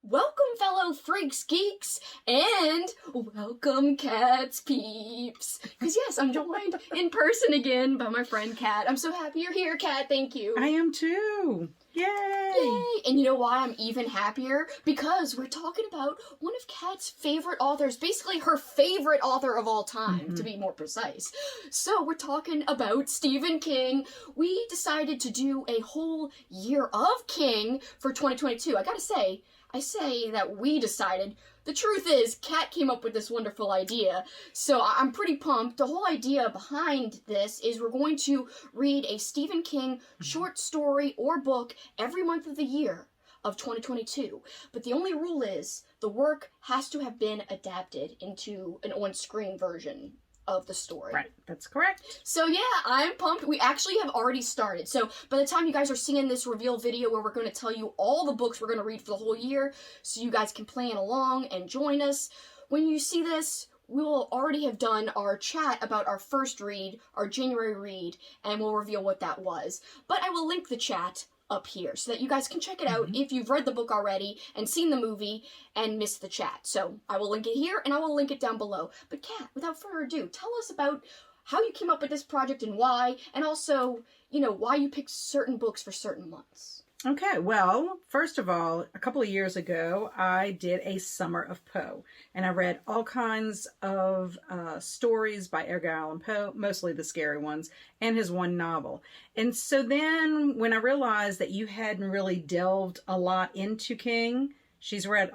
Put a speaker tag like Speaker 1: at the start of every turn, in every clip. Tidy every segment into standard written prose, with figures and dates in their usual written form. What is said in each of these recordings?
Speaker 1: Welcome, fellow freaks, geeks, and welcome, cats, peeps. Because yes, I'm joined in person again by my friend Kat. I'm so happy you're here, Kat. Thank you.
Speaker 2: I am too. Yay!
Speaker 1: Yay! And you know why I'm even happier? Because we're talking about one of Kat's favorite authors, basically her favorite author of all time, to be more precise. So we're talking about Stephen King. We decided to do a whole year of King for 2022. I say that we decided. The truth is, Kat came up with this wonderful idea, so I'm pretty pumped. The whole idea behind this is we're going to read a Stephen King short story or book every month of the year of 2022. But the only rule is the work has to have been adapted into an on-screen version of the story.
Speaker 2: Right, that's correct.
Speaker 1: So yeah, I'm pumped. We actually have already started. So by the time you guys are seeing this reveal video where we're going to tell you all the books we're going to read for the whole year, so you guys can plan along and join us, when you see this, we will already have done our chat about our first read, our January read, and we'll reveal what that was. But I will link the chat up here so that you guys can check it out if you've read the book already and seen the movie and missed the chat. So I will link it here and I will link it down below. But Kat, without further ado, tell us about how you came up with this project and why, and also, you know, why you picked certain books for certain months.
Speaker 2: Okay, well, first of all, a couple of years ago, I did a Summer of Poe, and I read all kinds of stories by Edgar Allan Poe, mostly the scary ones, and his one novel. And so then when I realized that you hadn't really delved a lot into King, she's read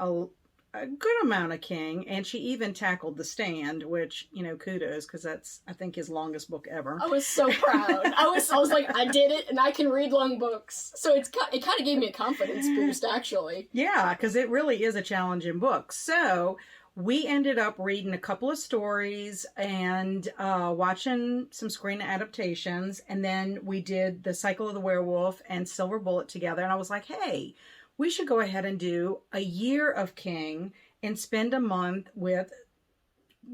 Speaker 2: a good amount of King, and she even tackled The Stand, which, you know, kudos, because that's, I think, his longest book ever.
Speaker 1: I was so proud. I was like, I did it, and I can read long books. So it kind of gave me a confidence boost, actually.
Speaker 2: Yeah, because it really is a challenging book. So we ended up reading a couple of stories and watching some screen adaptations, and then we did The Cycle of the Werewolf and Silver Bullet together, and I was like, hey, we should go ahead and do a year of King and spend a month with,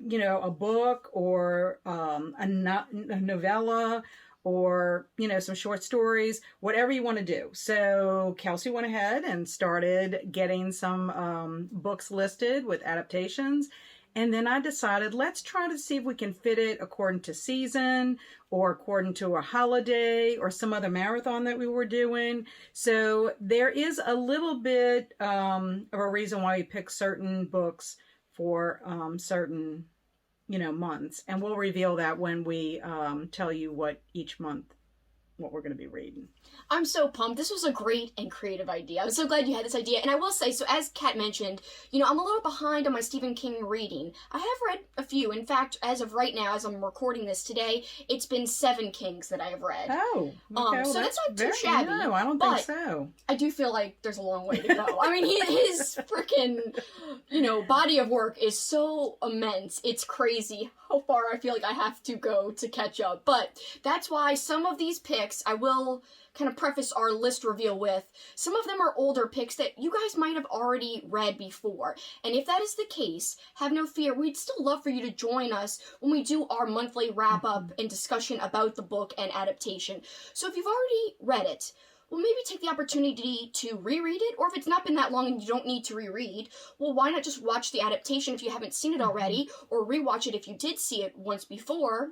Speaker 2: you know, a book or a novella or, you know, some short stories, whatever you want to do. So Kelsi went ahead and started getting some books listed with adaptations. And then I decided, let's try to see if we can fit it according to season or according to a holiday or some other marathon that we were doing. So there is a little bit of a reason why we pick certain books for certain, you know, months. And we'll reveal that when we tell you what we're going to be reading.
Speaker 1: I'm so pumped. This was a great and creative idea. I'm so glad you had this idea. And I will say, so as Kat mentioned, you know, I'm a little behind on my Stephen King reading. I have read a few. In fact, as of right now, as I'm recording this today, it's been 7 Kings that I have read.
Speaker 2: Oh, okay.
Speaker 1: So that's not too shabby.
Speaker 2: No, I don't think so.
Speaker 1: I do feel like there's a long way to go. I mean, his freaking, you know, body of work is so immense. It's crazy how far I feel like I have to go to catch up. But that's why some of these picks, I will kind of preface our list reveal with, some of them are older picks that you guys might have already read before. And if that is the case, have no fear. We'd still love for you to join us when we do our monthly wrap-up and discussion about the book and adaptation. So if you've already read it, well, maybe take the opportunity to reread it, or if it's not been that long and you don't need to reread, well, why not just watch the adaptation if you haven't seen it already, or rewatch it if you did see it once before,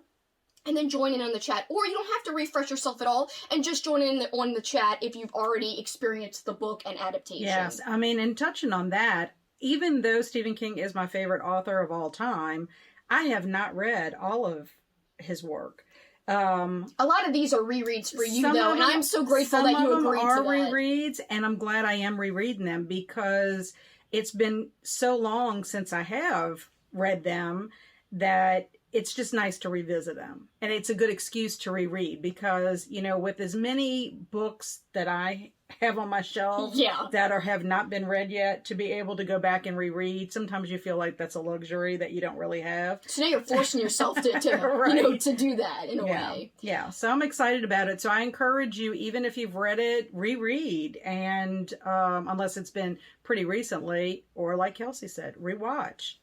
Speaker 1: and then join in on the chat. Or you don't have to refresh yourself at all and just join in on the chat if you've already experienced the book and adaptation.
Speaker 2: Yes, I mean, and touching on that, even though Stephen King is my favorite author of all time, I have not read all of his work.
Speaker 1: A lot of these are rereads for you, though, and I'm so grateful that you agreed to that.
Speaker 2: Some of them are rereads, and I'm glad I am rereading them because it's been so long since I have read them that it's just nice to revisit them. And it's a good excuse to reread because, you know, with as many books that I have on my shelf that have not been read yet, to be able to go back and reread, sometimes you feel like that's a luxury that you don't really have.
Speaker 1: So now you're forcing yourself to
Speaker 2: right.
Speaker 1: You know, to do that in a way.
Speaker 2: Yeah, so I'm excited about it. So I encourage you, even if you've read it, reread. And unless it's been pretty recently, or like Kelsi said, rewatch.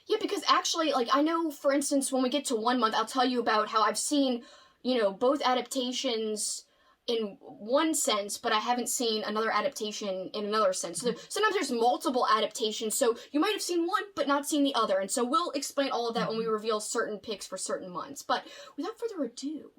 Speaker 1: Yeah, because actually, like, I know, for instance, when we get to 1 month, I'll tell you about how I've seen, you know, both adaptations in one sense, but I haven't seen another adaptation in another sense. So sometimes there's multiple adaptations, so you might have seen one but not seen the other, and so we'll explain all of that when we reveal certain picks for certain months. But without further ado,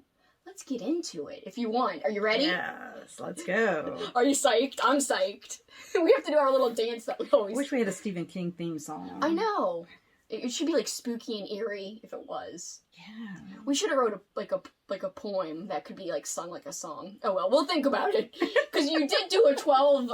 Speaker 1: let's get into it if you want. Are you ready?
Speaker 2: Yes, let's go.
Speaker 1: Are you psyched? I'm psyched. We have to do our little dance that we always...
Speaker 2: I wish we had a Stephen King theme song.
Speaker 1: I know. It should be like spooky and eerie if it was.
Speaker 2: Yeah.
Speaker 1: We should have wrote a poem that could be like sung like a song. Oh well, we'll think about it. Because you did do a 12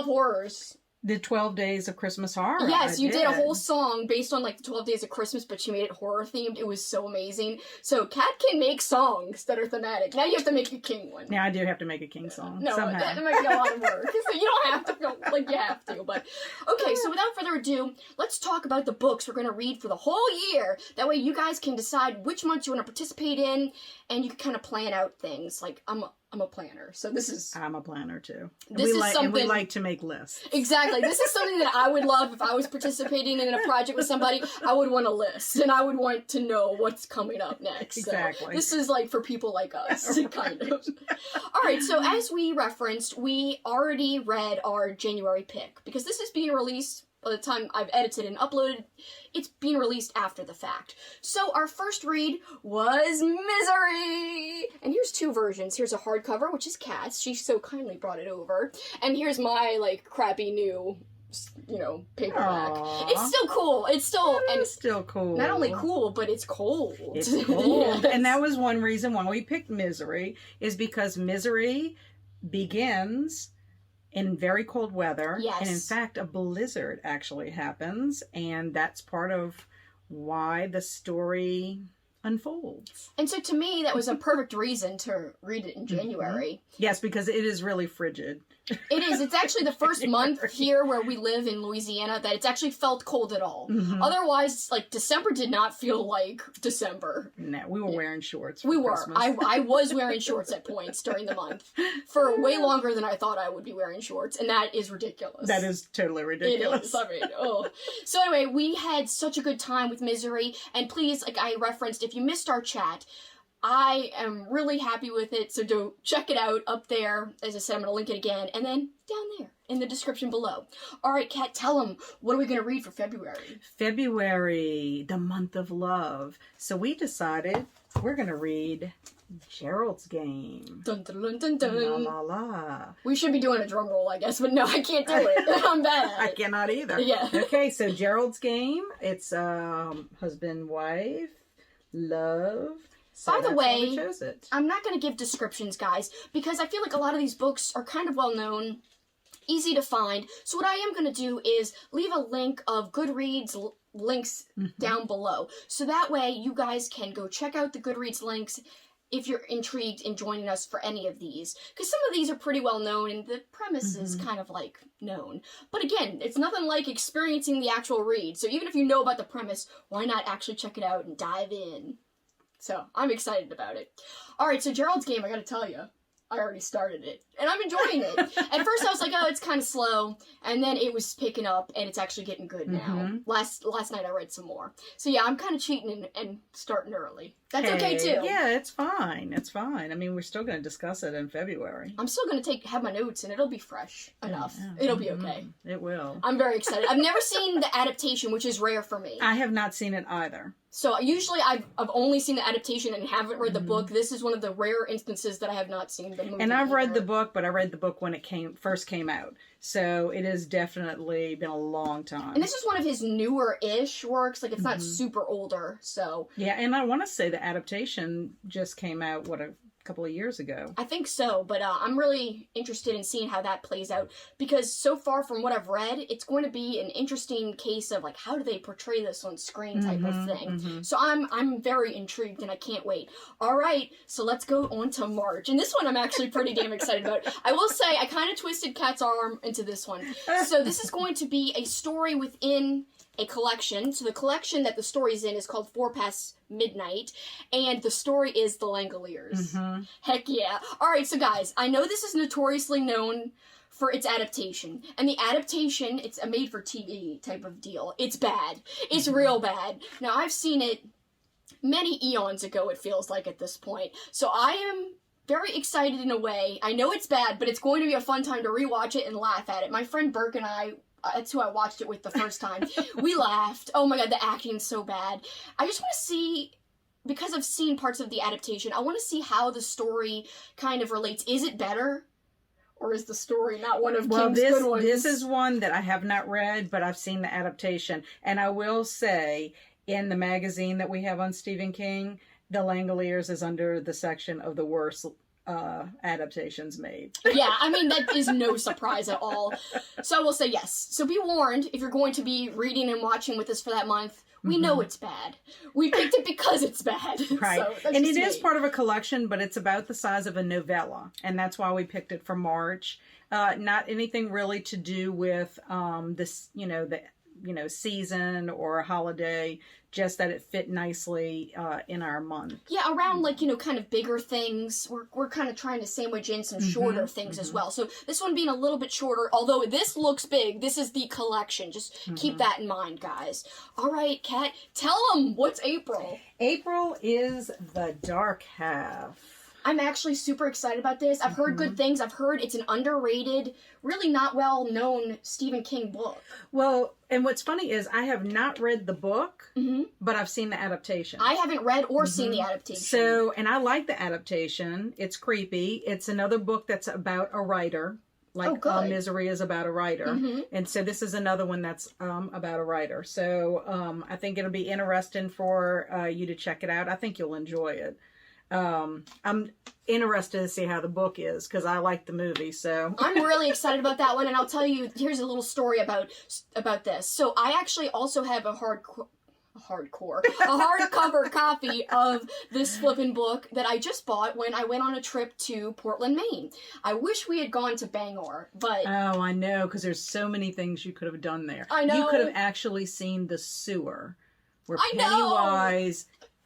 Speaker 1: horrors.
Speaker 2: The 12 Days of Christmas Horror.
Speaker 1: Yes, you did a whole song based on like the 12 Days of Christmas, but you made it horror themed. It was so amazing. So Kat can make songs that are thematic. Now you have to make a King one.
Speaker 2: Now I do have to make a King song.
Speaker 1: No,
Speaker 2: somehow.
Speaker 1: that might be a lot of work. So you don't have to feel like you have to, but okay, so without further ado, let's talk about the books we're gonna read for the whole year. That way you guys can decide which months you want to participate in, and you can kind of plan out things. Like I'm a planner, so this is...
Speaker 2: I'm a planner too.
Speaker 1: And
Speaker 2: we like to make lists.
Speaker 1: Exactly. This is something that I would love if I was participating in a project with somebody. I would want a list, and I would want to know what's coming up next.
Speaker 2: Exactly.
Speaker 1: So this is like for people like us, kind of. All right, so as we referenced, we already read our January pick, because this is being released... By the time I've edited and uploaded, it's being released after the fact. So our first read was Misery! And here's two versions. Here's a hardcover, which is Kat's. She so kindly brought it over. And here's my, like, crappy new, paperback.
Speaker 2: Aww.
Speaker 1: It's still cool. It's
Speaker 2: still cool.
Speaker 1: Not only cool, but it's cold.
Speaker 2: It's cold.
Speaker 1: Yes.
Speaker 2: And that was one reason why we picked Misery, is because Misery begins... in very cold weather.
Speaker 1: Yes.
Speaker 2: And in fact, a blizzard actually happens. And that's part of why the story unfolds.
Speaker 1: And so to me, that was a perfect reason to read it in January.
Speaker 2: Yes, because it is really frigid.
Speaker 1: It is. It's actually the first month here where we live in Louisiana that it's actually felt cold at all. Otherwise, like, December did not feel like December.
Speaker 2: No, we were wearing shorts.
Speaker 1: We were.
Speaker 2: Christmas.
Speaker 1: I was wearing shorts at points during the month for way longer than I thought I would be wearing shorts, and that is ridiculous.
Speaker 2: That is totally ridiculous.
Speaker 1: It is. I mean, oh. So anyway, we had such a good time with Misery, and please, like I referenced, if you missed our chat, I am really happy with it, so do check it out up there. As I said, I'm going to link it again, and then down there in the description below. All right, Kat, tell them, what are we going to read for February?
Speaker 2: February, the month of love. So we decided we're going to read Gerald's Game.
Speaker 1: Dun, dun, dun, dun, dun.
Speaker 2: La, la, la.
Speaker 1: We should be doing a drum roll, I guess, but no, I can't do it. I'm bad at
Speaker 2: I
Speaker 1: it.
Speaker 2: cannot either.
Speaker 1: Yeah.
Speaker 2: Okay, so Gerald's Game. It's husband, wife, love. So
Speaker 1: By the
Speaker 2: that's why
Speaker 1: way,
Speaker 2: we chose it.
Speaker 1: I'm not going to give descriptions, guys, because I feel like a lot of these books are kind of well known, easy to find. So what I am going to do is leave a link of Goodreads links down below. So that way you guys can go check out the Goodreads links if you're intrigued in joining us for any of these. Because some of these are pretty well known and the premise is kind of like known. But again, it's nothing like experiencing the actual read. So even if you know about the premise, why not actually check it out and dive in? So, I'm excited about it. Alright, so Gerald's Game, I gotta tell you, I already started it, and I'm enjoying it. At first I was like, oh, it's kind of slow, and then it was picking up, and it's actually getting good now. Last night I read some more. So yeah, I'm kind of cheating and starting early. That's okay, too.
Speaker 2: Yeah, it's fine. It's fine. I mean, we're still going to discuss it in February.
Speaker 1: I'm still going to have my notes, and it'll be fresh enough. Yeah. It'll be okay.
Speaker 2: It will.
Speaker 1: I'm very excited. I've never seen the adaptation, which is rare for me.
Speaker 2: I have not seen it either.
Speaker 1: So usually I've only seen the adaptation and haven't read the book. This is one of the rare instances that I have not seen the movie.
Speaker 2: And I've read the book, but I read the book when it first came out. So it has definitely been a long time.
Speaker 1: And this is one of his newer-ish works. Like, it's not super older, so...
Speaker 2: Yeah, and I want to say the adaptation just came out, a couple of years ago.
Speaker 1: I think so, but I'm really interested in seeing how that plays out, because so far from what I've read, it's going to be an interesting case of, like, how do they portray this on screen type of thing. So I'm very intrigued, and I can't wait. All right, so let's go on to March. And this one I'm actually pretty damn excited about. I will say, I kind of twisted Kat's arm into this one. So this is going to be a story within a collection. So the collection that the story's in is called 4 Past Midnight, and the story is The Langoliers. Heck yeah. Alright, so guys, I know this is notoriously known for its adaptation, and the adaptation, it's a made-for-TV type of deal. It's bad. It's real bad. Now, I've seen it many eons ago, it feels like, at this point, so I am very excited in a way. I know it's bad, but it's going to be a fun time to rewatch it and laugh at it. My friend Burke and I, that's who I watched it with the first time. We laughed. Oh my god, the acting's so bad. I just want to see, because I've seen parts of the adaptation, I want to see how the story kind of relates. Is it better? Or is the story not one of King's good ones?
Speaker 2: This is one that I have not read, but I've seen the adaptation. And I will say, in the magazine that we have on Stephen King, the Langoliers is under the section of the worst adaptations made.
Speaker 1: Yeah, I mean, that is no surprise at all. So I will say yes. So be warned, if you're going to be reading and watching with us for that month, we know it's bad. We picked it because it's bad.
Speaker 2: Right.
Speaker 1: So
Speaker 2: and it is part of a collection, but it's about the size of a novella. And that's why we picked it for March. Not anything really to do with this, the season or a holiday, just that it fit nicely in our month.
Speaker 1: Yeah, around kind of bigger things. We're kind of trying to sandwich in some shorter things as well. So this one being a little bit shorter, although this looks big, this is the collection. Just keep that in mind, guys. All right, Kat, tell them what's April.
Speaker 2: April is the dark half.
Speaker 1: I'm actually super excited about this. I've heard good things. I've heard it's an underrated, really not well-known Stephen King book.
Speaker 2: Well, and what's funny is I have not read the book, but I've seen the adaptation.
Speaker 1: I haven't read or seen the adaptation.
Speaker 2: So, and I like the adaptation. It's creepy. It's another book that's about a writer. Like Misery is about a writer. And so this is another one that's about a writer. So I think it'll be interesting for you to check it out. I think you'll enjoy it. I'm interested to see how the book is because I like the movie. So
Speaker 1: I'm really excited about that one, and I'll tell you. Here's a little story about this. So I actually also have a hardcover copy of this flippin' book that I just bought when I went on a trip to Portland, Maine. I wish we had gone to Bangor, but
Speaker 2: oh, I know, because there's so many things you could have done there.
Speaker 1: I know.
Speaker 2: You could have actually seen the sewer where
Speaker 1: I know.
Speaker 2: Pennywise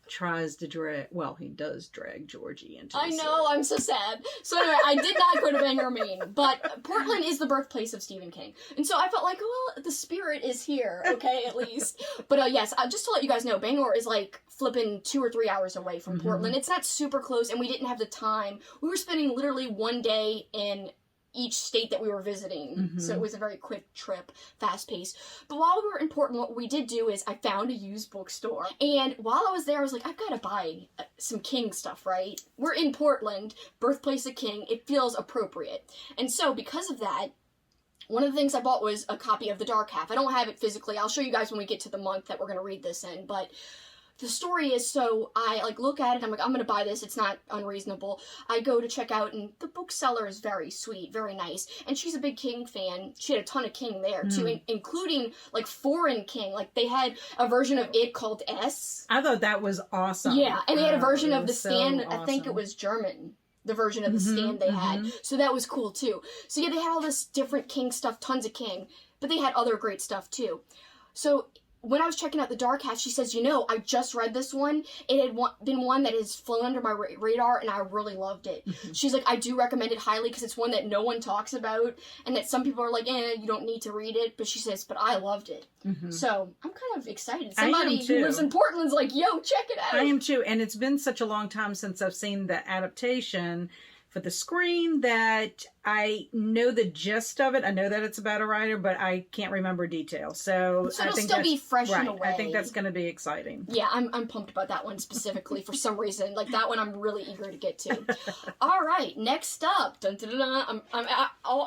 Speaker 2: tries to drag, well, he does drag Georgie into the
Speaker 1: I know, I'm so sad. So anyway, I did not go to Bangor, Maine, but Portland is the birthplace of Stephen King. And so I felt like, well, the spirit is here, okay, at least. But yes, just to let you guys know, Bangor is like flipping 2 or 3 hours away from Portland. It's not super close, and we didn't have the time. We were spending literally one day in each state that we were visiting. So it was a very quick trip, fast paced. But while we were in Portland, what we did do is I found a used bookstore. And while I was there, I was like, I've got to buy some King stuff, right? We're in Portland, birthplace of King. It feels appropriate. And so because of that, one of the things I bought was a copy of The Dark Half. I don't have it physically. I'll show you guys when we get to the month that we're going to read this in. But the story is, so I look at it, I'm like, I'm gonna buy this, it's not unreasonable. I go to check out, and the bookseller is very sweet, very nice, and she's a big King fan. She had a ton of King there too, including foreign King. They had a version of it called S.
Speaker 2: I thought that was awesome.
Speaker 1: Yeah, and they had a version of The Stand,
Speaker 2: so awesome.
Speaker 1: I think it was German. The version of The Stand they had. So that was cool too. So yeah, they had all this different King stuff, tons of King, but they had other great stuff too. So when I was checking out The Dark Half, she says, I just read this one. It had been one that has flown under my radar, and I really loved it. She's like, I do recommend it highly because it's one that no one talks about, and that some people are like, you don't need to read it. But she says, but I loved it. So I'm kind of excited. Somebody who lives in Portland's like, yo, check it out.
Speaker 2: I am too. And it's been such a long time since I've seen the adaptation for the screen that I know the gist of it. I know that it's about a writer, but I can't remember details. So I
Speaker 1: it'll
Speaker 2: think
Speaker 1: still be fresh in a way.
Speaker 2: I think that's going to be exciting.
Speaker 1: Yeah, I'm pumped about that one specifically for some reason. That one I'm really eager to get to. All right, next up. Dun, dun, dun, dun. I'm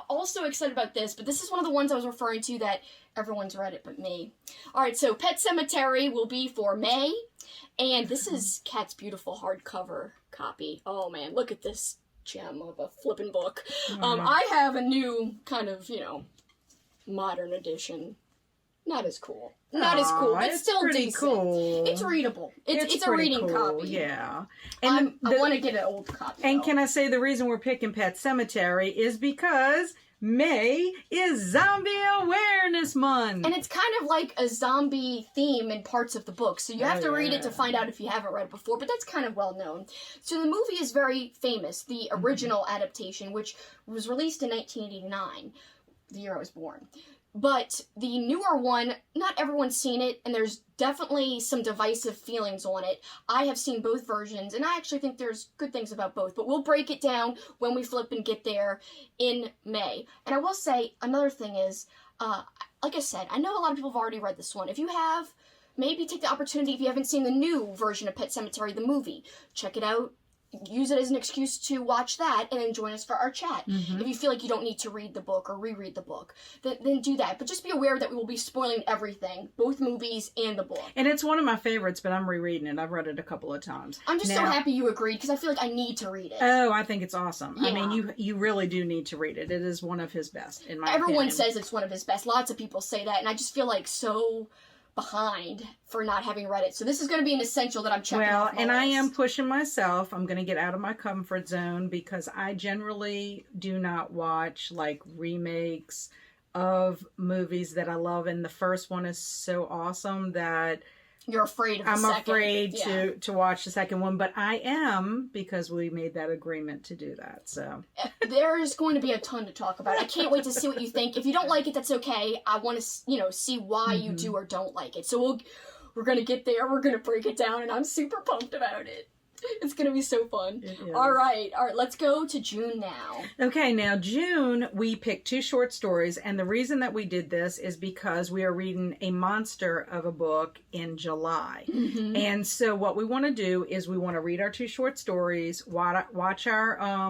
Speaker 1: also excited about this, but this is one of the ones I was referring to that everyone's read it but me. All right, so Pet Sematary will be for May, and this is Kat's beautiful hardcover copy. Oh man, look at this gem of a flippin' book. I have a new kind of, modern edition. Not as cool. Not as cool, but still
Speaker 2: pretty
Speaker 1: decent.
Speaker 2: Cool.
Speaker 1: It's readable. It's a
Speaker 2: pretty
Speaker 1: reading
Speaker 2: cool,
Speaker 1: copy.
Speaker 2: Yeah.
Speaker 1: And I want to get an old copy.
Speaker 2: And
Speaker 1: though.
Speaker 2: can I say the reason we're picking Pet Sematary is because May is Zombie Awareness Month.
Speaker 1: And it's kind of like a zombie theme in parts of the book. So you have to read it to find out if you haven't read it before, but that's kind of well known. So the movie is very famous, the original adaptation, which was released in 1989, the year I was born. But the newer one, not everyone's seen it, and there's definitely some divisive feelings on it. I have seen both versions, and I actually think there's good things about both, but we'll break it down when we flip and get there in May. And I will say, another thing is, like I said, I know a lot of people have already read this one. If you have, maybe take the opportunity, if you haven't seen the new version of Pet Sematary, the movie, check it out. Use it as an excuse to watch that and then join us for our chat. If you feel like you don't need to read the book or reread the book, then do that. But just be aware that we will be spoiling everything, both movies and the book.
Speaker 2: And it's one of my favorites, but I'm rereading it. I've read it a couple of times.
Speaker 1: I'm just so happy you agreed, because I feel like I need to read it.
Speaker 2: Oh, I think it's awesome.
Speaker 1: Yeah.
Speaker 2: I mean, you really do need to read it. It is one of his best, in my
Speaker 1: Everyone
Speaker 2: opinion.
Speaker 1: says it's one of his best. Lots of people say that, and I just feel like so behind for not having read it. So this is going to be an essential that I'm checking off my
Speaker 2: and
Speaker 1: list.
Speaker 2: I am pushing myself. I'm going to get out of my comfort zone, because I generally do not watch like remakes of movies that I love, and the first one is so awesome that
Speaker 1: you're afraid of the
Speaker 2: I'm
Speaker 1: second.
Speaker 2: afraid
Speaker 1: Yeah.
Speaker 2: to watch the second one, but I am, because we made that agreement to do that. So
Speaker 1: There's going to be a ton to talk about. I can't wait to see what you think. If you don't like it, that's okay. I want to, see why you do or don't like it. So we're going to get there. We're going to break it down, and I'm super pumped about it. It's going to be so fun. All right, let's go to June now.
Speaker 2: Okay, now June, we picked 2 short stories, and the reason that we did this is because we are reading a monster of a book in July. And so what we want to do is we want to read our 2 short stories, watch our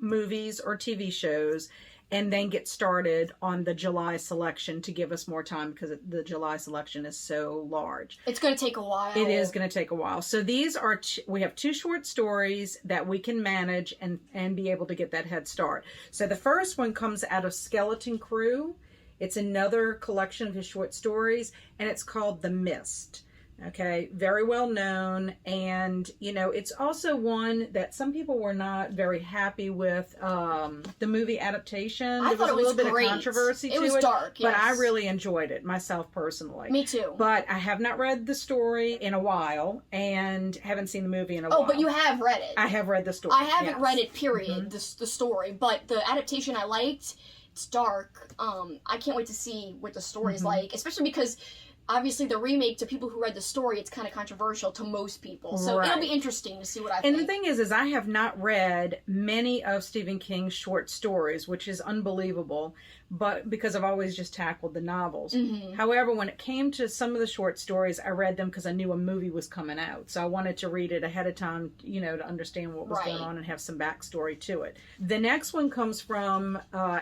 Speaker 2: movies or TV shows, and then get started on the July selection to give us more time, because the July selection is so large.
Speaker 1: It's going to take a while.
Speaker 2: It is going to take a while. So these are, we have 2 short stories that we can manage and be able to get that head start. So the first one comes out of Skeleton Crew. It's another collection of his short stories, and it's called The Mist. Okay, very well known, and it's also one that some people were not very happy with. The movie Adaptation,
Speaker 1: I thought it was
Speaker 2: a little bit
Speaker 1: great.
Speaker 2: of controversy to it.
Speaker 1: It was dark,
Speaker 2: but I
Speaker 1: yes.
Speaker 2: really enjoyed it myself personally.
Speaker 1: Me too.
Speaker 2: But I have not read the story in a while, and haven't seen the movie in a while.
Speaker 1: Oh, but you have read it.
Speaker 2: I have read the story.
Speaker 1: I haven't
Speaker 2: yes.
Speaker 1: read it, period, the story, but the adaptation I liked. It's dark. I can't wait to see what the story's like, especially because obviously the remake, to people who read the story, it's kind of controversial to most people. So it'll be interesting to see what I think.
Speaker 2: And the thing is I have not read many of Stephen King's short stories, which is unbelievable, but because I've always just tackled the novels. However, when it came to some of the short stories, I read them because I knew a movie was coming out. So I wanted to read it ahead of time, to understand what was going on and have some backstory to it. The next one comes from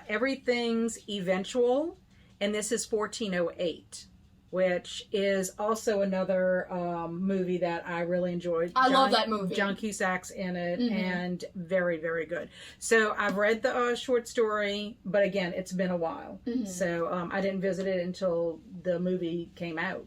Speaker 2: Everything's Eventual, and this is 1408. Which is also another movie that I really enjoyed.
Speaker 1: I love that movie.
Speaker 2: John Cusack's in it, and very, very good. So I've read the short story, but again, it's been a while. So I didn't visit it until the movie came out.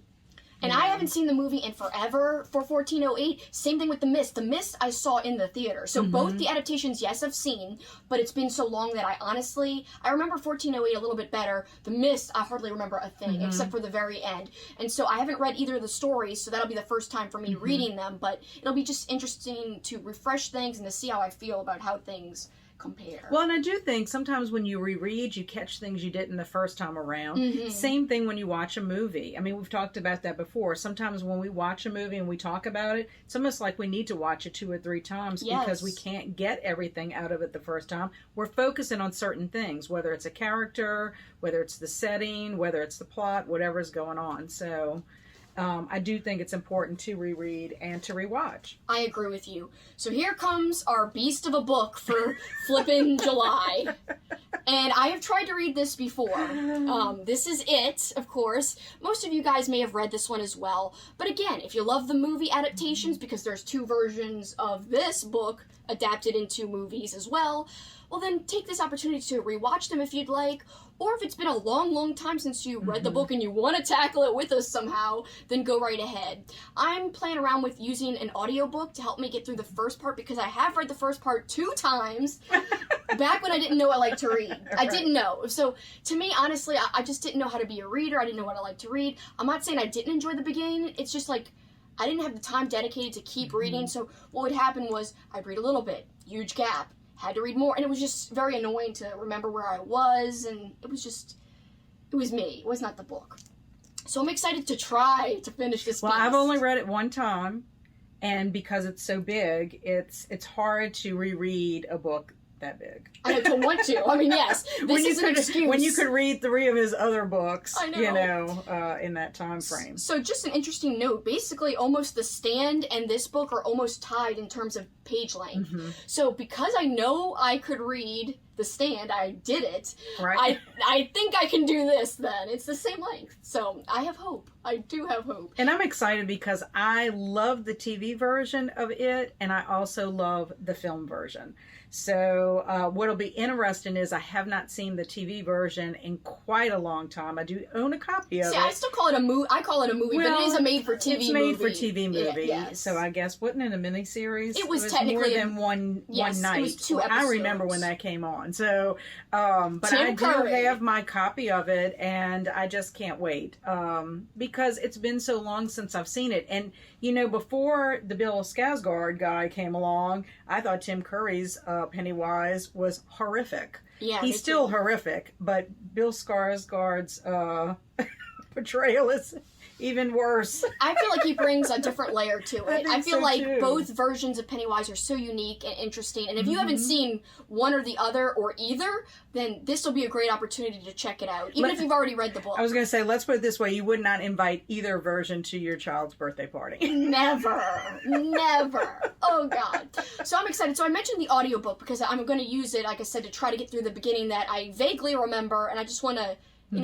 Speaker 1: And I haven't seen the movie in forever for 1408. Same thing with The Mist. The Mist I saw in the theater. So both the adaptations, yes, I've seen, but it's been so long that I remember 1408 a little bit better. The Mist, I hardly remember a thing, except for the very end. And so I haven't read either of the stories, so that'll be the first time for me reading them, but it'll be just interesting to refresh things and to see how I feel about how things compare.
Speaker 2: Well, and I do think sometimes when you reread, you catch things you didn't the first time around. Same thing when you watch a movie. I mean, we've talked about that before. Sometimes when we watch a movie and we talk about it, it's almost like we need to watch it 2 or 3 times because we can't get everything out of it the first time. We're focusing on certain things, whether it's a character, whether it's the setting, whether it's the plot, whatever's going on. So I do think it's important to reread and to rewatch.
Speaker 1: I agree with you. So here comes our beast of a book for flippin' July. And I have tried to read this before. This is it, of course. Most of you guys may have read this one as well. But again, if you love the movie adaptations, because there's 2 versions of this book adapted into movies as well, well then take this opportunity to rewatch them if you'd like. Or if it's been a long, long time since you read the book and you want to tackle it with us somehow, then go right ahead. I'm playing around with using an audiobook to help me get through the first part because I have read the first part 2 times back when I didn't know I liked to read. I didn't know. So to me, honestly, I just didn't know how to be a reader. I didn't know what I liked to read. I'm not saying I didn't enjoy the beginning. It's just like I didn't have the time dedicated to keep reading. So what would happen was I'd read a little bit, huge gap. Had to read more, and it was just very annoying to remember where I was, and it was just It was me. It was not the book. So I'm excited to try to finish this
Speaker 2: Well,
Speaker 1: beast.
Speaker 2: I've only read it one time, and because it's so big, it's hard to reread a book that big.
Speaker 1: I don't want to. I mean, yes, this is an excuse.
Speaker 2: When you could read 3 of his other books,
Speaker 1: I know.
Speaker 2: you know, in that time frame.
Speaker 1: So just an interesting note, basically almost The Stand and this book are almost tied in terms of page length.
Speaker 2: Mm-hmm.
Speaker 1: So because I know I could read The Stand, I did it.
Speaker 2: Right.
Speaker 1: I think I can do this then. It's the same length. So I have hope. I do have hope.
Speaker 2: And I'm excited because I love the TV version of it, and I also love the film version. So what'll be interesting is I have not seen the TV version in quite a long time. I do own a copy of it.
Speaker 1: I still call it a movie. I call it a movie, but it is a made-for-TV movie.
Speaker 2: It's made for TV movie.
Speaker 1: Yeah, yes.
Speaker 2: So I guess, wasn't it a miniseries?
Speaker 1: It was
Speaker 2: more
Speaker 1: technically
Speaker 2: than one night.
Speaker 1: It was 2 episodes.
Speaker 2: I remember when that came on. So, but
Speaker 1: Tim
Speaker 2: I do
Speaker 1: Curry.
Speaker 2: have my copy of it, and I just can't wait because it's been so long since I've seen it. And you know, before the Bill Skarsgård guy came along, I thought Tim Curry's Pennywise was horrific.
Speaker 1: Yeah,
Speaker 2: He's still horrific, but Bill Skarsgård's portrayal is even worse.
Speaker 1: I feel like he brings a different layer to it. I feel
Speaker 2: so
Speaker 1: like
Speaker 2: too.
Speaker 1: both versions of Pennywise are so unique and interesting. And if you haven't seen one or the other or either, then this will be a great opportunity to check it out. Even if you've already read the book.
Speaker 2: I was going to say, let's put it this way. You would not invite either version to your child's birthday party.
Speaker 1: Never. Oh, God. So I'm excited. So I mentioned the audiobook because I'm going to use it, like I said, to try to get through the beginning that I vaguely remember. And I just want to,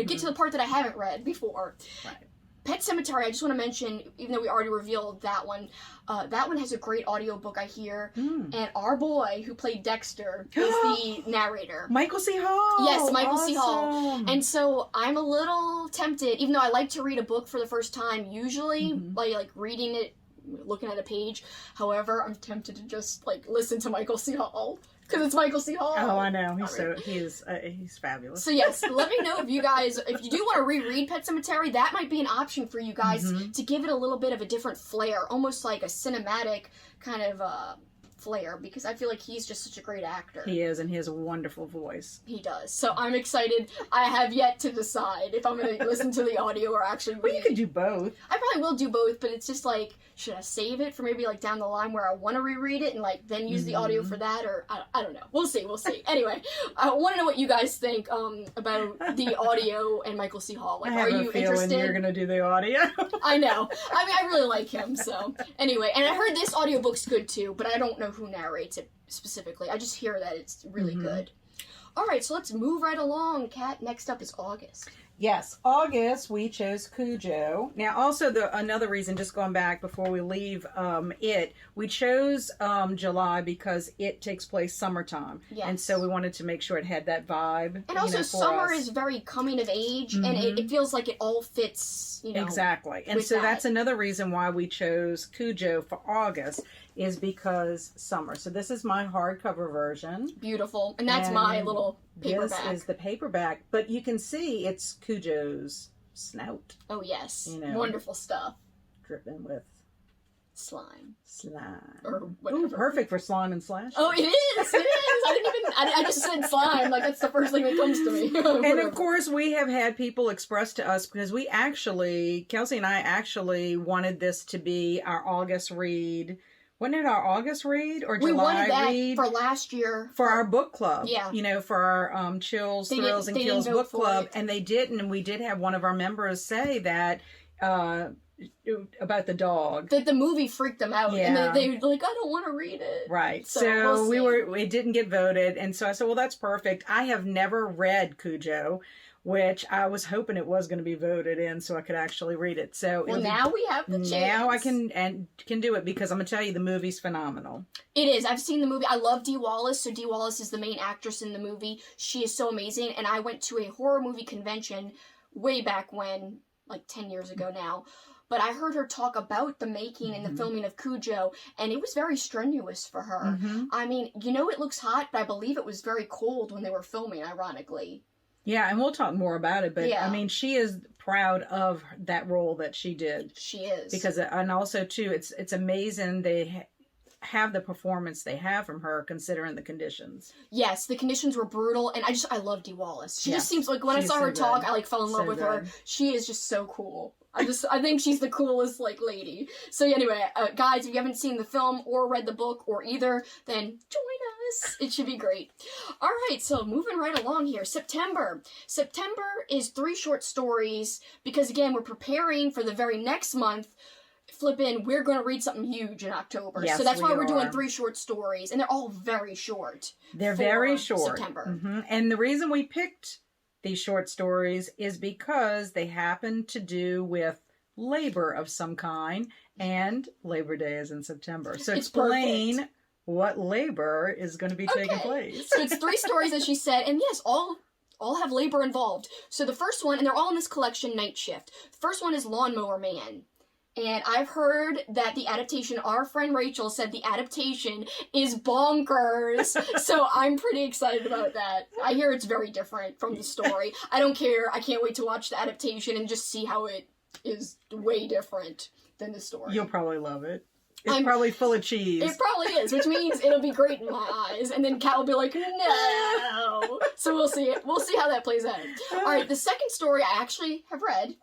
Speaker 1: get to the part that I haven't read before.
Speaker 2: Right.
Speaker 1: Pet Sematary, I just want to mention, even though we already revealed that one has a great audiobook, I hear. And our boy who played Dexter is the narrator.
Speaker 2: Michael C. Hall!
Speaker 1: Yes, Michael C. Hall.
Speaker 2: Awesome.
Speaker 1: And so I'm a little tempted, even though I like to read a book for the first time, usually, like reading it, looking at a page. However, I'm tempted to just, listen to Michael C. Hall. Because it's Michael C. Hall.
Speaker 2: Oh, I know. He's fabulous.
Speaker 1: So yes, let me know if you do want to reread Pet Sematary, that might be an option for you guys to give it a little bit of a different flair, almost like a cinematic kind of flair, because I feel like he's just such a great actor.
Speaker 2: He is, and he has a wonderful voice.
Speaker 1: He does. So I'm excited. I have yet to decide if I'm going to listen to the audio or actually read.
Speaker 2: Well, you could do both.
Speaker 1: I probably will do both, but it's just should I save it for maybe down the line where I want to reread it and then use the audio for that, or I don't know. We'll see. Anyway, I want to know what you guys think about the audio and Michael C. Hall.
Speaker 2: I have
Speaker 1: are you
Speaker 2: a feeling
Speaker 1: interested?
Speaker 2: you're going to do the audio.
Speaker 1: I know. I mean, I really like him. So anyway, and I heard this audiobook's good too, but I don't know who narrates it specifically. I just hear that it's really good. All right, so let's move right along. Kat, next up is August.
Speaker 2: Yes, August, we chose Cujo. Now, also, another reason, just going back before we leave we chose July because it takes place summertime.
Speaker 1: Yes.
Speaker 2: And so we wanted to make sure it had that vibe.
Speaker 1: And also, summer is very coming of age, and it feels like it all fits,
Speaker 2: Exactly. And so that's another reason why we chose Cujo for August, is because summer. So this is my hardcover version.
Speaker 1: Beautiful. And that's my little paperback.
Speaker 2: This is the paperback, but you can see it's Cujo's snout.
Speaker 1: Oh, yes. Wonderful stuff.
Speaker 2: Dripping with
Speaker 1: slime.
Speaker 2: Or
Speaker 1: whatever.
Speaker 2: Ooh, perfect for slime and slash.
Speaker 1: Oh, it is. I just said slime. That's the first thing that comes to me.
Speaker 2: And of course, we have had people express to us, because Kelsi and I actually wanted this to be our August read. Wasn't it our August read or July read?
Speaker 1: We wanted that for last year.
Speaker 2: For our book club.
Speaker 1: Yeah.
Speaker 2: For our Chills, Thrills, and Kills book club. And they didn't. And we did have one of our members say that about the dog.
Speaker 1: That the movie freaked them out.
Speaker 2: Yeah.
Speaker 1: And they were like, I don't want to read it.
Speaker 2: Right.
Speaker 1: So
Speaker 2: it didn't get voted. And so I said, well, that's perfect. I have never read Cujo, which I was hoping it was going to be voted in so I could actually read it. So
Speaker 1: now we have the chance.
Speaker 2: Now I can do it, because I'm going to tell you, the movie's phenomenal.
Speaker 1: It is. I've seen the movie. I love Dee Wallace. So Dee Wallace is the main actress in the movie. She is so amazing. And I went to a horror movie convention way back when, 10 years ago now. But I heard her talk about the making and the filming of Cujo, and it was very strenuous for her. I mean, it looks hot, but I believe it was very cold when they were filming, ironically.
Speaker 2: Yeah, and we'll talk more about it, but
Speaker 1: yeah.
Speaker 2: I mean, she is proud of that role that she did.
Speaker 1: She is.
Speaker 2: And also too, it's amazing have the performance they have from her, considering the conditions.
Speaker 1: Yes, the conditions were brutal, and I love Dee Wallace. She just seems like, when I saw her
Speaker 2: so
Speaker 1: talk,
Speaker 2: good.
Speaker 1: I like fell in love with her. She is just so cool. I think she's the coolest, like, lady. So anyway, guys, if you haven't seen the film or read the book or either, then join us. It should be great. All right, so moving right along here. September. September is 3 short stories because, again, we're preparing for the very next month. We're going to read something huge in October.
Speaker 2: Yes,
Speaker 1: so that's why we're doing
Speaker 2: are.
Speaker 1: 3 short stories, and they're all very short.
Speaker 2: They're very short.
Speaker 1: September.
Speaker 2: Mm-hmm. And the reason we picked these short stories is because they happen to do with labor of some kind, and Labor Day is in September. So explain what labor is going to be taking place.
Speaker 1: So it's 3 stories, as she said, and yes, all have labor involved. So the first one, and they're all in this collection, Night Shift. The first one is Lawnmower Man. And I've heard that the adaptation, our friend Rachel said the adaptation is bonkers. So I'm pretty excited about that. I hear it's very different from the story. I don't care. I can't wait to watch the adaptation and just see how it is way different than the story.
Speaker 2: You'll probably love it. It's probably full of cheese.
Speaker 1: It probably is, which means it'll be great in my eyes. And then Kat will be like, no. So we'll see. We'll see how that plays out. All right, the second story I actually have read,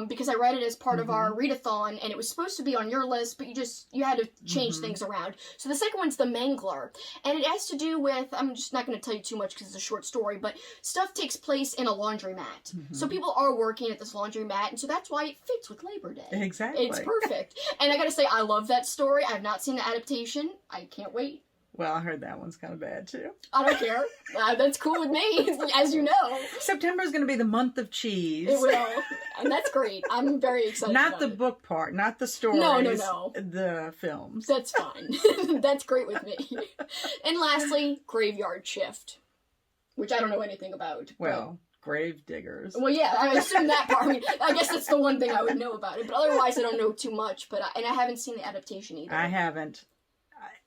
Speaker 1: because I read it as part of our readathon, and it was supposed to be on your list, but you had to change things around. So the second one's The Mangler, and it has to do with, I'm just not going to tell you too much because it's a short story, but stuff takes place in a laundromat. So people are working at this laundromat, and so that's why it fits with Labor Day.
Speaker 2: Exactly.
Speaker 1: It's perfect. And I got to say, I love that story. I have not seen the adaptation. I can't wait.
Speaker 2: Well, I heard that one's kind of bad, too.
Speaker 1: I don't care. That's cool with me, as you know.
Speaker 2: September is going to be the month of cheese.
Speaker 1: It will. And that's great. I'm very excited
Speaker 2: Not
Speaker 1: about
Speaker 2: the
Speaker 1: it.
Speaker 2: book part, not the stories.
Speaker 1: No.
Speaker 2: The films.
Speaker 1: That's fine. That's great with me. And lastly, Graveyard Shift, which I don't know anything about.
Speaker 2: Well, grave diggers.
Speaker 1: Well, yeah, I assume that part. I mean, I guess that's the one thing I would know about it. But otherwise, I don't know too much. And I haven't seen the adaptation either.
Speaker 2: I haven't.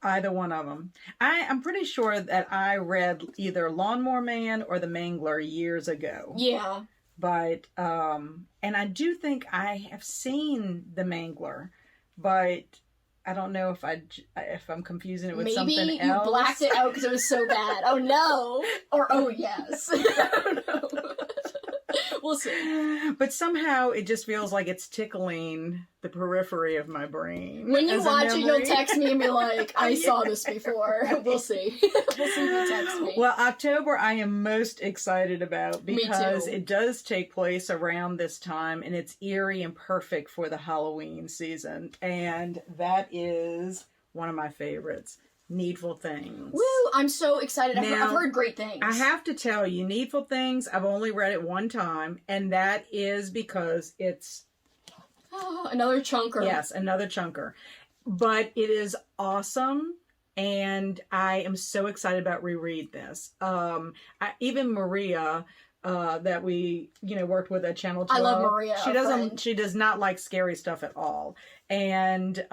Speaker 2: Either one of them. I'm pretty sure that I read either Lawnmower Man or The Mangler years ago.
Speaker 1: Yeah.
Speaker 2: But, and I do think I have seen The Mangler, but I don't know if I'm confusing it with something else.
Speaker 1: Maybe you blacked it out because it was so bad. Oh no. Or oh yes. I don't know. We'll see.
Speaker 2: But somehow it just feels like it's tickling the periphery of my brain.
Speaker 1: When you watch it, you'll text me and be like, I saw this before. We'll see. We'll see if you text me.
Speaker 2: Well, October I am most excited about because it does take place around this time and it's eerie and perfect for the Halloween season. And that is one of my favorites. Needful Things.
Speaker 1: Woo! I'm so excited. I've heard great things.
Speaker 2: I have to tell you, Needful Things, I've only read it one time, and that is because it's...
Speaker 1: another chunker.
Speaker 2: Yes, another chunker. But it is awesome, and I am so excited about reread this. Even Maria... that we, worked with at Channel 12.
Speaker 1: I love Maria.
Speaker 2: She does not like scary stuff at all. And,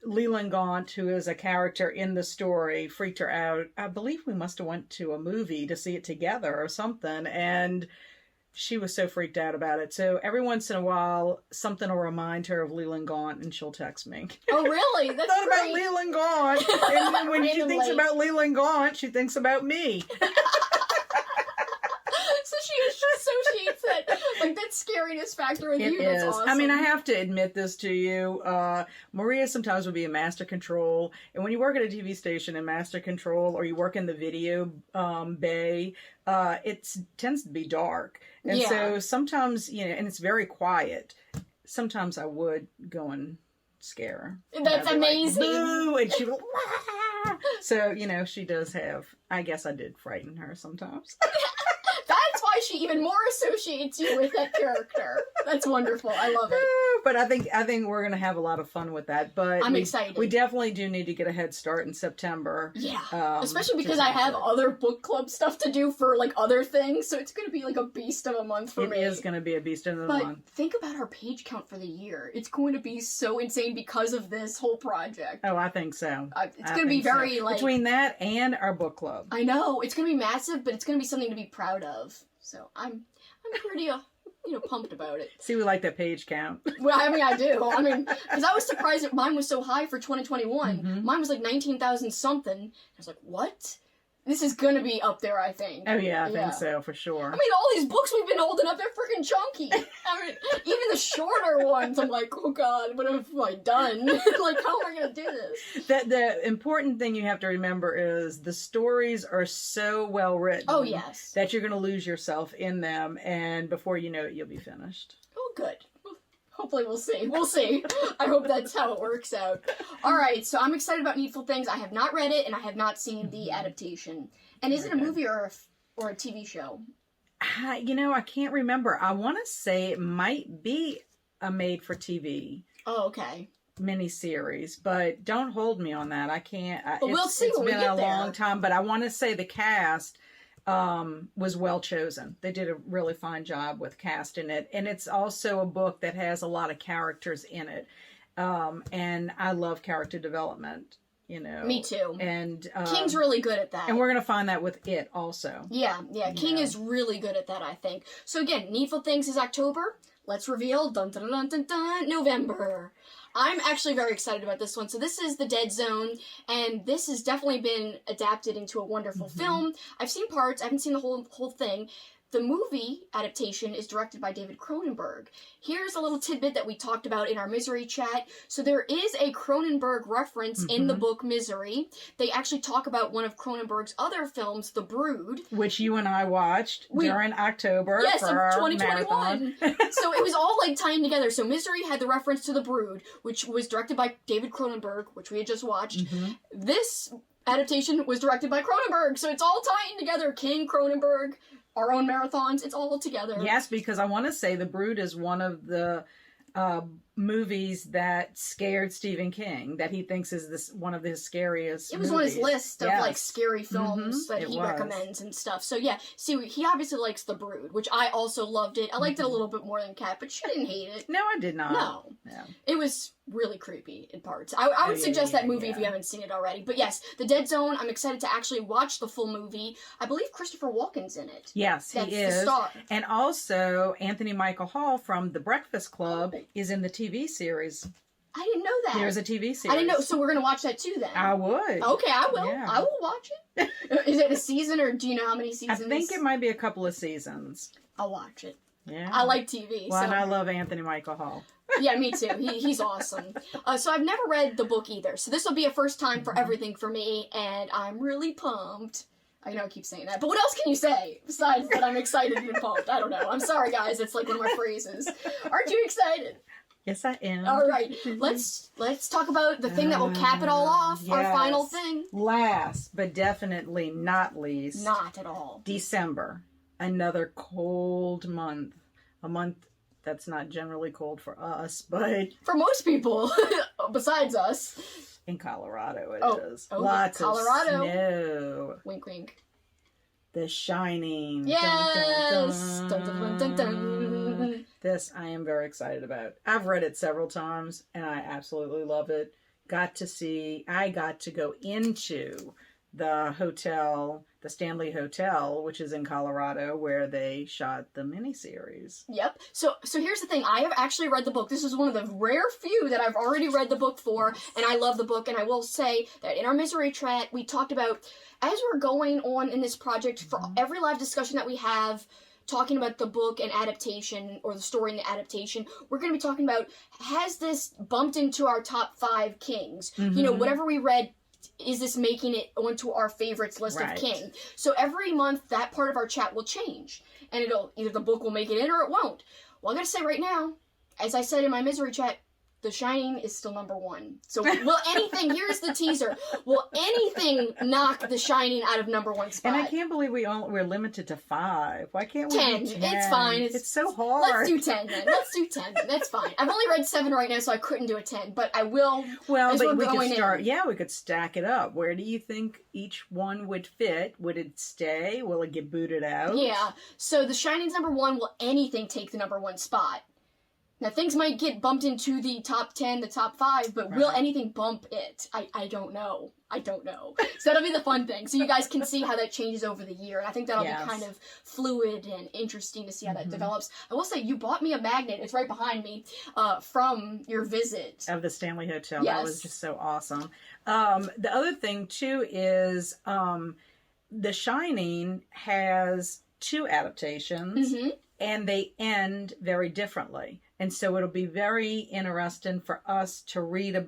Speaker 2: Leland Gaunt, who is a character in the story, freaked her out. I believe we must have went to a movie to see it together or something, and she was so freaked out about it. So every once in a while, something will remind her of Leland Gaunt, and she'll text me.
Speaker 1: Oh, really? That's
Speaker 2: thought
Speaker 1: great.
Speaker 2: about Leland Gaunt, and then when she thinks about Leland Gaunt, she thinks about me.
Speaker 1: So she associates that scariness factor with you. That's awesome.
Speaker 2: I mean, I have to admit this to you. Maria sometimes would be in Master Control, and when you work at a TV station in Master Control, or you work in the video bay, it tends to be dark, and so sometimes and it's very quiet. Sometimes I would go and scare her.
Speaker 1: That's amazing.
Speaker 2: Like, boo! And she would. Wah! So she does have. I guess I did frighten her sometimes.
Speaker 1: That's why she even more associates you with that character. That's wonderful. I love it.
Speaker 2: But I think we're gonna have a lot of fun with that. But
Speaker 1: I'm excited.
Speaker 2: We definitely do need to get a head start in September.
Speaker 1: Yeah, especially because I have other book club stuff to do for other things, so it's gonna be like a beast of a month for me.
Speaker 2: It is gonna be a beast of a month.
Speaker 1: But think about our page count for the year. It's going to be so insane because of this whole project.
Speaker 2: Oh, I think so.
Speaker 1: It's gonna be very
Speaker 2: between that and our book club.
Speaker 1: I know it's gonna be massive, but it's gonna be something to be proud of. So I'm pretty pumped about it.
Speaker 2: See, we like that page count.
Speaker 1: Well, I mean, I do. I mean, because I was surprised that mine was so high for 2021.
Speaker 2: Mm-hmm.
Speaker 1: Mine was like 19,000 something. I was like, what? This is gonna be up there, I think.
Speaker 2: Oh yeah, I think so, for sure.
Speaker 1: I mean, all these books we've been holding up, they're freaking chunky. I mean, even the shorter ones, I'm like, oh god, what have I done? Like, how am I gonna do this?
Speaker 2: The important thing you have to remember is the stories are so well written.
Speaker 1: Oh, yes.
Speaker 2: That you're gonna lose yourself in them, and before you know it, you'll be finished.
Speaker 1: Oh, good. Hopefully we'll see. We'll see. I hope that's how it works out. All right, so I'm excited about Needful Things. I have not read it, and I have not seen the adaptation. And is it a movie or a TV show?
Speaker 2: I can't remember. I want to say it might be a made-for-TV
Speaker 1: Oh, okay.
Speaker 2: miniseries, but don't hold me on that. I can't.
Speaker 1: But we'll see when we get there.
Speaker 2: It's been a long time, but I want to say the cast was well chosen. They did a really fine job with casting it, and it's also a book that has a lot of characters in it, and I love character development.
Speaker 1: Me too.
Speaker 2: And
Speaker 1: King's really good at that.
Speaker 2: And we're gonna find that with it also.
Speaker 1: Yeah. King is really good at that, I think. So again, Needful Things is October. Let's reveal November. I'm actually very excited about this one. So this is The Dead Zone, and this has definitely been adapted into a wonderful film. I've seen parts. I haven't seen the whole thing. The movie adaptation is directed by David Cronenberg. Here's a little tidbit that we talked about in our Misery chat. So there is a Cronenberg reference in the book Misery. They actually talk about one of Cronenberg's other films, The Brood.
Speaker 2: Which you and I watched during October.
Speaker 1: Yes,
Speaker 2: for
Speaker 1: of
Speaker 2: our
Speaker 1: 2021.
Speaker 2: marathon.
Speaker 1: So it was all like tying together. So Misery had the reference to The Brood, which was directed by David Cronenberg, which we had just watched. This adaptation was directed by Cronenberg. So it's all tying together. King, Cronenberg, our own marathons, it's all together.
Speaker 2: Yes, because I want to say The Brood is one of the movies that scared Stephen King, that he thinks is one of his scariest
Speaker 1: It was
Speaker 2: movies.
Speaker 1: on his list of like scary films that he
Speaker 2: was.
Speaker 1: recommends and stuff. So yeah, see, he obviously likes The Brood, which I also loved it. I liked it a little bit more than Kat, but she didn't hate it.
Speaker 2: No, I did not.
Speaker 1: No.
Speaker 2: Yeah.
Speaker 1: It was really creepy in parts. I would suggest that movie if you haven't seen it already. But yes, The Dead Zone, I'm excited to actually watch the full movie. I believe Christopher Walken's in it.
Speaker 2: Yes,
Speaker 1: That's
Speaker 2: he
Speaker 1: the
Speaker 2: is.
Speaker 1: star.
Speaker 2: And also, Anthony Michael Hall from The Breakfast Club is in the TV series.
Speaker 1: I didn't know that.
Speaker 2: There's a TV series.
Speaker 1: I didn't know. So we're going to watch that too then.
Speaker 2: I would.
Speaker 1: Okay, I will.
Speaker 2: Yeah.
Speaker 1: I will watch it. Is it a season or do you know how many
Speaker 2: I
Speaker 1: seasons?
Speaker 2: think it might be a couple of seasons.
Speaker 1: I'll watch it.
Speaker 2: Yeah.
Speaker 1: I like TV.
Speaker 2: Well,
Speaker 1: so.
Speaker 2: and I love Anthony Michael Hall.
Speaker 1: Yeah, me too. He's awesome. So I've never read the book either. So this will be a first time for everything for me, and I'm really pumped. I know I keep saying that, but what else can you say besides that I'm excited and pumped? I don't know. I'm sorry, guys. It's like one of my phrases. Aren't you excited?
Speaker 2: Yes, I am.
Speaker 1: All right. Let's talk about the thing that will cap it all off. Our
Speaker 2: Yes.
Speaker 1: final thing.
Speaker 2: Last, but definitely not least,
Speaker 1: Not at all.
Speaker 2: December. Another cold month. A month that's not generally cold for us, but
Speaker 1: For most people, besides us.
Speaker 2: in Colorado it is.
Speaker 1: Oh,
Speaker 2: Lots
Speaker 1: Colorado.
Speaker 2: of snow.
Speaker 1: Wink, wink.
Speaker 2: The Shining.
Speaker 1: Yes.
Speaker 2: Dun,
Speaker 1: Dun, dun, dun, dun, dun.
Speaker 2: This I am very excited about. I've read it several times and I absolutely love it. I got to go into the hotel, the Stanley Hotel, which is in Colorado, where they shot the miniseries.
Speaker 1: Yep. So here's the thing. I have actually read the book. This is one of the rare few that I've already read the book for, and I love the book. And I will say that in our Misery chat, we talked about, as we're going on in this project, for every live discussion that we have, talking about the book and adaptation, or the story and the adaptation, we're going to be talking about, has this bumped into our top 5 kings? You know, whatever we read, is this making it onto our favorites list of King? So every month, that part of our chat will change. And it'll, either the book will make it in or it won't. Well, I gotta say right now, as I said in my Misery chat, The Shining is still number 1. So will anything, here's the teaser, will anything knock The Shining out of number 1 spot?
Speaker 2: And I can't believe we're limited to 5. Why can't we
Speaker 1: 10.
Speaker 2: do 10?
Speaker 1: It's fine.
Speaker 2: It's so hard.
Speaker 1: Let's do 10 then. Let's do 10. That's fine. I've only read 7 right now, so I couldn't do a 10. But I will.
Speaker 2: Well,
Speaker 1: as
Speaker 2: but
Speaker 1: we're
Speaker 2: we could
Speaker 1: going
Speaker 2: start.
Speaker 1: in.
Speaker 2: Yeah, we could stack it up. Where do you think each one would fit? Would it stay? Will it get booted out?
Speaker 1: Yeah. So The Shining's number 1. Will anything take the number 1 spot? Now, things might get bumped into the top 10, the top 5, but will anything bump it? I don't know. I don't know. So that'll be the fun thing. So you guys can see how that changes over the year. And I think that'll be kind of fluid and interesting to see how that develops. I will say, you bought me a magnet. It's right behind me, from your visit.
Speaker 2: Of the Stanley Hotel. Yes. That was just so awesome. The other thing, too, is The Shining has 2 adaptations. And they end very differently. And so it'll be very interesting for us to read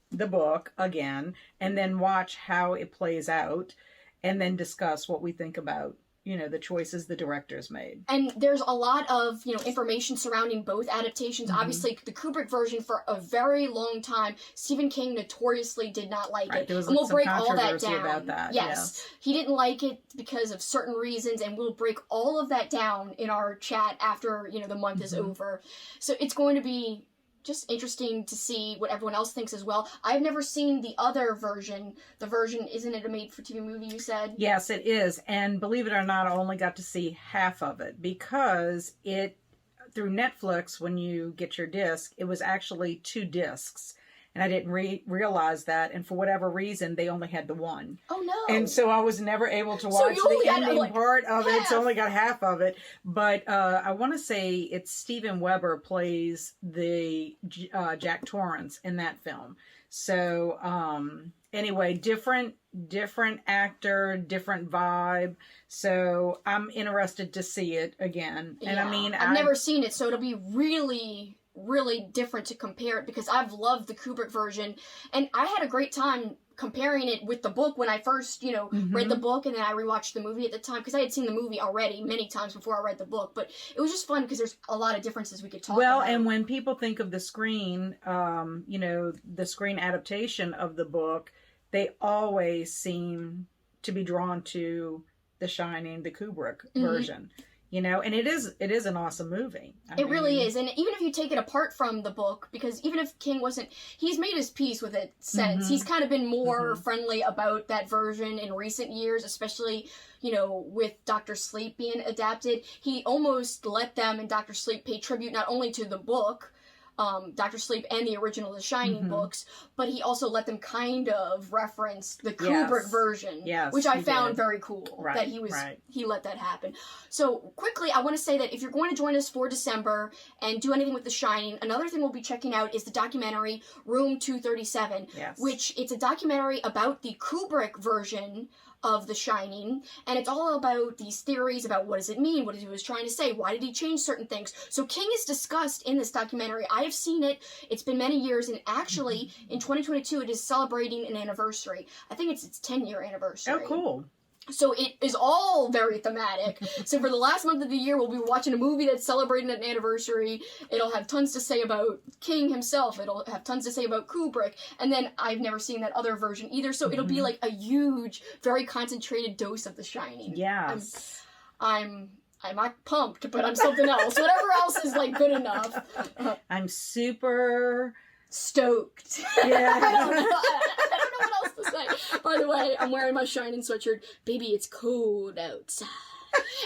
Speaker 2: the book again and then watch how it plays out and then discuss what we think about, the choices the directors made. And
Speaker 1: there's a lot of, information surrounding both adaptations. Obviously, the Kubrick version for a very long time, Stephen King notoriously did not like it.
Speaker 2: There was
Speaker 1: and we'll
Speaker 2: some
Speaker 1: break all that
Speaker 2: controversy
Speaker 1: down.
Speaker 2: About that.
Speaker 1: Yes. He didn't like it because of certain reasons, and we'll break all of that down in our chat after, the month is over. So it's going to be just interesting to see what everyone else thinks as well. I've never seen the other version. The version, isn't it a made-for-TV movie, you said?
Speaker 2: Yes, it is. And believe it or not, I only got to see half of it because through Netflix, when you get your disc, it was actually 2 discs. And I didn't realize that. And for whatever reason, they only had the one.
Speaker 1: Oh, no.
Speaker 2: And so I was never able to watch the ending part of it. So I only got half of it. But I want to say it's Steven Weber plays the Jack Torrance in that film. So anyway, different actor, different vibe. So I'm interested to see it again. And
Speaker 1: I mean, I've never seen it, so it'll be really different to compare it because I've loved the Kubrick version, and I had a great time comparing it with the book when I first, read the book, and then I rewatched the movie at the time because I had seen the movie already many times before I read the book. But it was just fun because there's a lot of differences we could talk about.
Speaker 2: Well, and when people think of the screen, the screen adaptation of the book, they always seem to be drawn to The Shining, the Kubrick version. And it is an awesome movie. I mean,
Speaker 1: really is. And even if you take it apart from the book, because even if King he's made his peace with it since. He's kind of been more friendly about that version in recent years, especially, with Dr. Sleep being adapted. He almost let them in Dr. Sleep pay tribute not only to the book, Dr. Sleep and the original The Shining books, but he also let them kind of reference the Kubrick version, which I found very cool that he let that happen. So quickly, I want to say that if you're going to join us for December and do anything with The Shining, another thing we'll be checking out is the documentary Room 237, which it's a documentary about the Kubrick version of The Shining, and it's all about these theories about what does it mean, what he was trying to say, why did he change certain things. So King is discussed in this documentary. I have seen it. It's been many years, and actually in 2022 it is celebrating an anniversary. I think it's its 10-year anniversary.
Speaker 2: Oh, cool.
Speaker 1: So it is all very thematic. So for the last month of the year, we'll be watching a movie that's celebrating an anniversary. It'll have tons to say about King himself. It'll have tons to say about Kubrick. And then I've never seen that other version either. So it'll be like a huge, very concentrated dose of The Shining.
Speaker 2: Yes.
Speaker 1: I'm not pumped, but I'm something else. Whatever else is like good enough.
Speaker 2: I'm super
Speaker 1: stoked.
Speaker 2: Yeah.
Speaker 1: I don't know what else to say. By the way, I'm wearing my Shining sweatshirt. Baby, it's cold outside.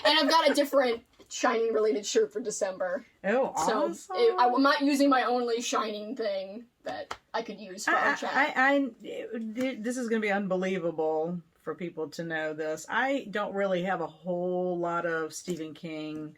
Speaker 1: And I've got a different Shining related shirt for December.
Speaker 2: Oh, awesome.
Speaker 1: So I'm not using my only Shining thing that I could use for our chat.
Speaker 2: This is going to be unbelievable for people to know this. I don't really have a whole lot of Stephen King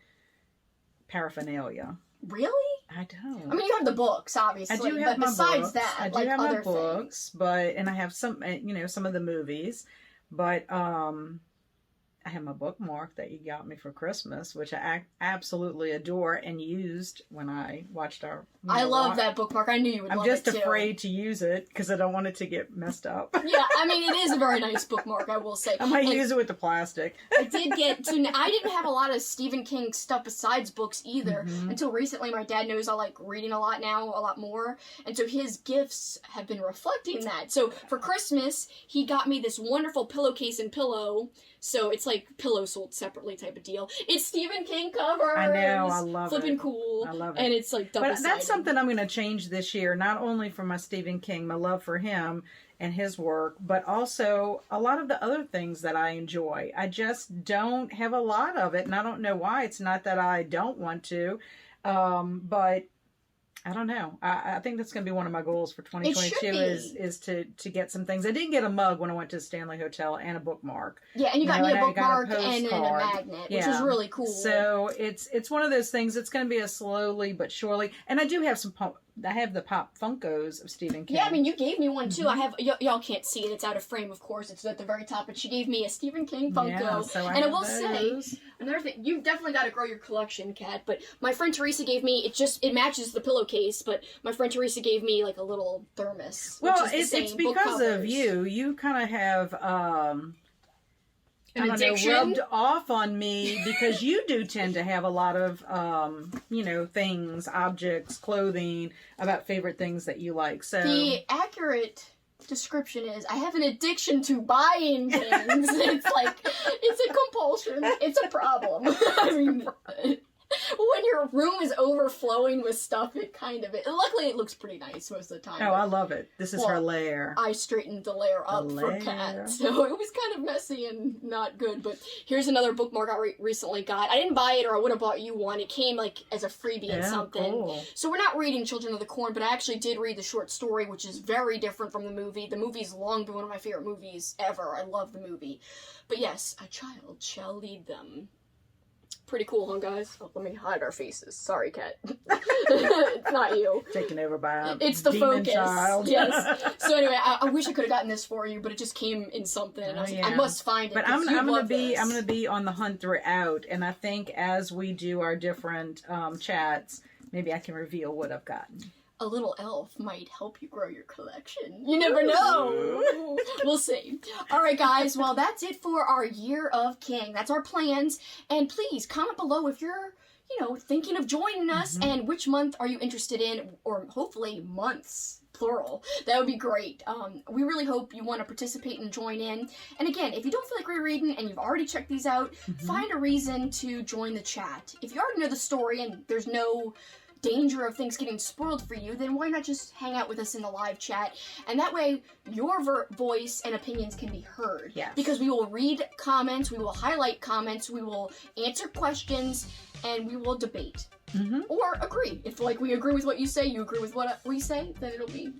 Speaker 2: paraphernalia.
Speaker 1: Really?
Speaker 2: I don't.
Speaker 1: I mean, you have the books, obviously.
Speaker 2: I do have
Speaker 1: but
Speaker 2: my
Speaker 1: besides
Speaker 2: books.
Speaker 1: that,
Speaker 2: I do
Speaker 1: like
Speaker 2: have
Speaker 1: other
Speaker 2: my books, and I have some, some of the movies. But I have my bookmark that you got me for Christmas, which I absolutely adore and used when I watched our.
Speaker 1: I love that bookmark. I knew you would love it too.
Speaker 2: I'm just afraid to use it because I don't want it to get messed up.
Speaker 1: Yeah, I mean, it is a very nice bookmark, I will say.
Speaker 2: I might use it with the plastic.
Speaker 1: I didn't have a lot of Stephen King stuff besides books either until recently. My dad knows I like reading a lot now, a lot more, and so his gifts have been reflecting that. So for Christmas, he got me this wonderful pillowcase and pillow. So it's like pillow sold separately type of deal. It's Stephen King covers.
Speaker 2: I know, I love
Speaker 1: Flippin'
Speaker 2: it.
Speaker 1: cool.
Speaker 2: I love it.
Speaker 1: And it's like double-sided.
Speaker 2: But that's something I'm going to change this year, not only for my Stephen King, my love for him and his work, but also a lot of the other things that I enjoy. I just don't have a lot of it, and I don't know why. It's not that I don't want to. But I don't know. I think that's going to be one of my goals for 2022 is to get some things. I did get a mug when I went to Stanley Hotel and a bookmark.
Speaker 1: Yeah, and you got me a bookmark and a magnet, which is really cool.
Speaker 2: So it's one of those things. It's going to be a slowly but surely. And I do have I have the Pop Funkos of Stephen King.
Speaker 1: Yeah, I mean, you gave me one too. I have, y'all can't see it. It's out of frame, of course. It's at the very top. But she gave me a Stephen King Funko.
Speaker 2: Yeah, so
Speaker 1: and I will say, another thing, you've definitely got to grow your collection, Kat. But my friend Teresa gave me, it matches the pillowcase, but my friend Teresa gave me like a little thermos.
Speaker 2: Well, it's because of you. You kind of have, rubbed off on me because you do tend to have a lot of, things, objects, clothing, about favorite things that you like. So
Speaker 1: the accurate description is I have an addiction to buying things. It's a compulsion. It's a problem. I mean, when your room is overflowing with stuff, luckily it looks pretty nice most of the time.
Speaker 2: Oh, I love it. This is her lair.
Speaker 1: I straightened the lair up for Kat, so it was kind of messy and not good. But here's another bookmark I recently got. I didn't buy it, or I would have bought you one. It came as a freebie and something. Cool. So we're not reading Children of the Corn, but I actually did read the short story, which is very different from the movie. The movie's long been one of my favorite movies ever. I love the movie. But yes, a child shall lead them. Pretty cool, huh, guys? Oh, let me hide our faces. Sorry, Kat. It's not you.
Speaker 2: Taken over by a
Speaker 1: It's the
Speaker 2: demon
Speaker 1: focus.
Speaker 2: child.
Speaker 1: Yes. So anyway, I wish I could have gotten this for you, but it just came in something. And I must find it.
Speaker 2: But I'm gonna be on the hunt throughout, and I think as we do our different chats, maybe I can reveal what I've gotten.
Speaker 1: A little elf might help you grow your collection. You never know. We'll see. All right, guys. Well, that's it for our Year of King. That's our plans. And please comment below if you're, thinking of joining us and which month are you interested in, or hopefully months, plural. That would be great. We really hope you want to participate and join in. And again, if you don't feel like rereading and you've already checked these out, find a reason to join the chat. If you already know the story and there's no danger of things getting spoiled for you, then why not just hang out with us in the live chat? And that way, your voice and opinions can be heard.
Speaker 2: Yes.
Speaker 1: Because we will read comments, we will highlight comments, we will answer questions, and we will debate. Or agree. If we agree with what you say, you agree with what we say, then it'll be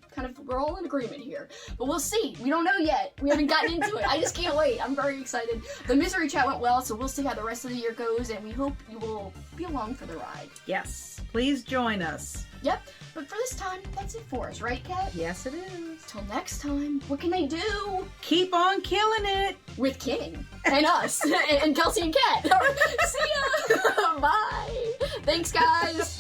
Speaker 1: we're all in agreement here. But we'll see. We don't know yet. We haven't gotten into it. I just can't wait. I'm very excited. The Misery Chat went well, so we'll see how the rest of the year goes, and we hope you will be along for the ride.
Speaker 2: Yes. Please join us.
Speaker 1: Yep. But for this time, that's it for us, right, Kat?
Speaker 2: Yes, it is.
Speaker 1: Till next time, what can they do?
Speaker 2: Keep on killing it.
Speaker 1: With King. And us. and Kelsi and Kat. See ya. Bye. Thanks, guys.